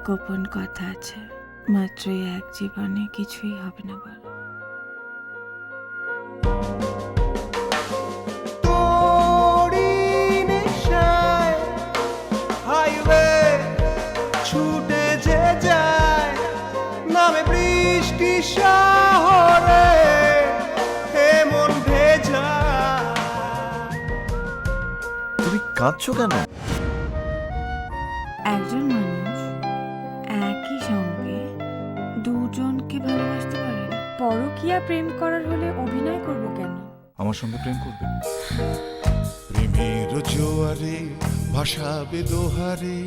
গোপন কথা আছে, মাত্র এক জীবনে কিছুই হবে না বল। ছুটে যে যায় নামে বৃষ্টি শহরে মন ভেজা। তুমি কাঁদছো কেন? একজন মানুষ একই সঙ্গে দুজনকে ভালোবাসতে পারে না। পরকীয়া প্রেম করার হলে অভিনয় করব কেন? আমার সঙ্গে প্রেম করবে? প্রেমের জোয়ারে ভাসাবে দোহারে,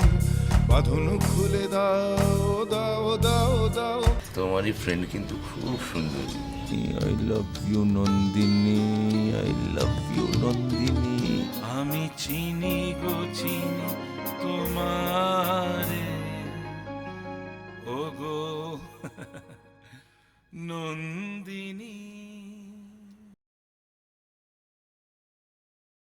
বাঁধন খুলে দাও দাও দাও দাও। তোমারই ফ্রেন্ড কিন্তু খুব সুন্দর। I love you Nandini, I love you Nandini. আমি চিনি গো চিনি তোমারে, ও গো নন্দিনী।